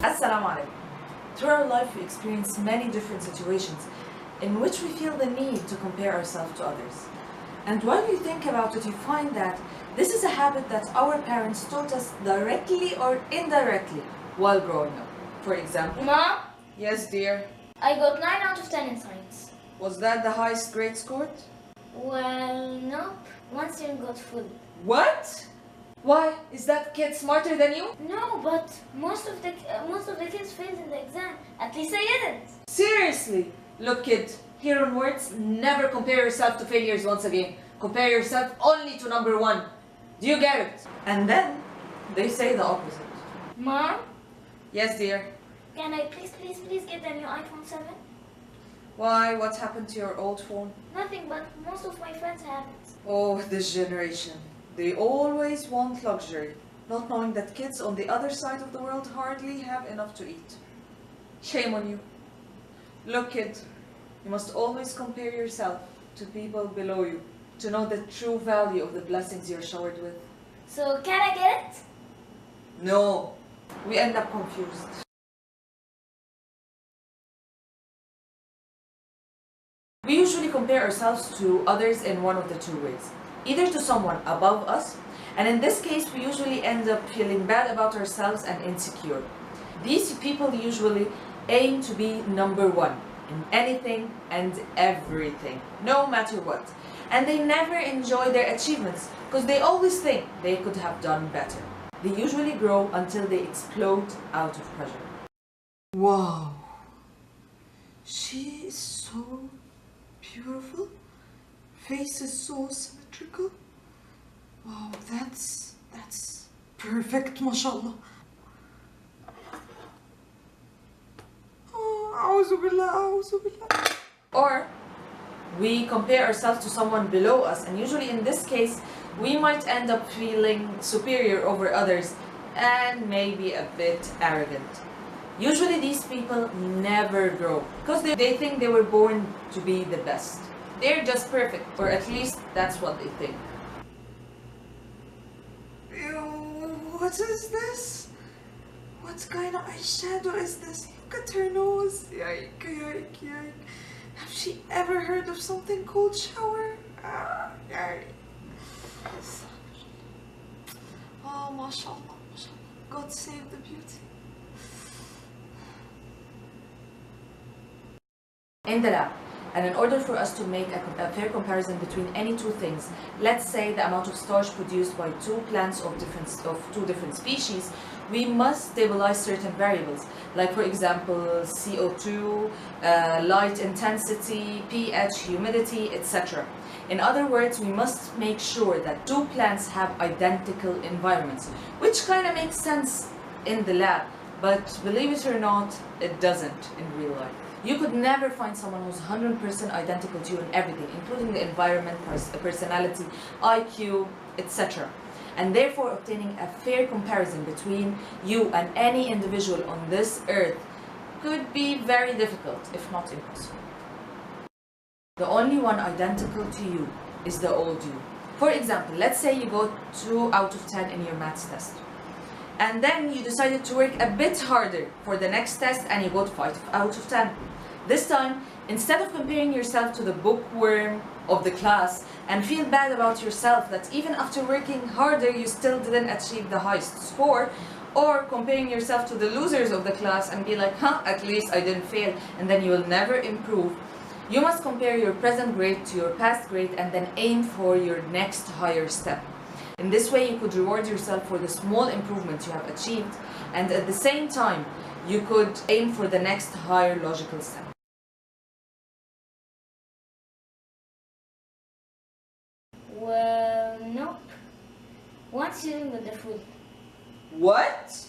Assalamu alaikum. Through our life, we experience many different situations in which we feel the need to compare ourselves to others. And while you think about it, you find that this is a habit that our parents taught us directly or indirectly while growing up. For example, Mom, yes, dear. I got 9 out of 10 in science. Was that the highest grade scored? Well, nope. One student got full. What? Why? Is that kid smarter than you? No, but most of the kids failed in the exam. At least I didn't. Seriously? Look, kid, here onwards, never compare yourself to failures once again. Compare yourself only to number one. Do you get it? And then they say the opposite. Mom, Yes, dear. can I please get the new iPhone 7? Why? What happened to your old phone? Nothing, but most of my friends have it. Oh, this generation. They always want luxury, not knowing that kids on the other side of the world hardly have enough to eat. Shame on you. Look, kid, you must always compare yourself to people below you to know the true value of the blessings you're showered with. So can I get it? No, we end up confused. We usually compare ourselves to others in one of the two ways. Either to someone above us, and in this case we usually end up feeling bad about ourselves and insecure. These people usually aim to be number one in anything and everything, no matter what. And they never enjoy their achievements because they always think they could have done better. They usually grow until they explode out of pressure. Wow, she is so beautiful. Face is so symmetrical. Wow, that's perfect, mashallah. Oh, a'udhu billah, a'udhu billah. Or we compare ourselves to someone below us, and usually in this case, we might end up feeling superior over others and maybe a bit arrogant. Usually these people never grow because they think they were born to be the best. They're just perfect, or at least that's what they think. Ew, what is this? What kind of eyeshadow is this? Look at her nose. Yike, yike, yike. Have she ever heard of something called shower? Yike. Oh, mashallah, mashallah. God save the beauty. In the lab, and in order for us to make a fair comparison between any two things, let's say the amount of starch produced by two plants of two different species, we must stabilize certain variables, like for example CO2, light intensity, pH, humidity, etc. In other words, we must make sure that two plants have identical environments, which kind of makes sense in the lab, but believe it or not, it doesn't in real life. You could never find someone who's 100% identical to you in everything, including the environment, personality, IQ, etc. And therefore, obtaining a fair comparison between you and any individual on this earth could be very difficult, if not impossible. The only one identical to you is the old you. For example, let's say you got 2 out of 10 in your maths test. And then you decided to work a bit harder for the next test and you got 5 out of 10. This time, instead of comparing yourself to the bookworm of the class and feel bad about yourself that even after working harder you still didn't achieve the highest score, or comparing yourself to the losers of the class and be like, at least I didn't fail, and then you will never improve, you must compare your present grade to your past grade and then aim for your next higher step. In this way, you could reward yourself for the small improvements you have achieved, and at the same time, you could aim for the next higher logical step. Well, nope. One student got the full. What?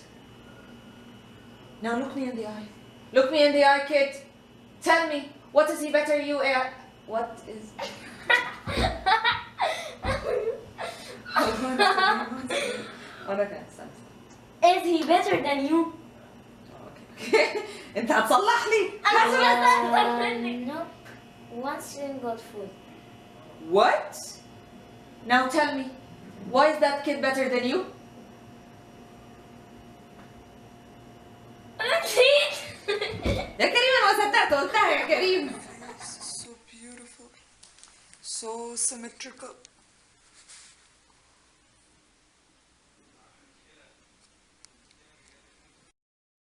Now look me in the eye. Look me in the eye, kid. Tell me, what is he better you at? What is... Is he better than you? Okay. انت هتصلح لي. Nope. One student got full. What? Now tell me, why is that kid better than you? يا كريم. So beautiful. So symmetrical.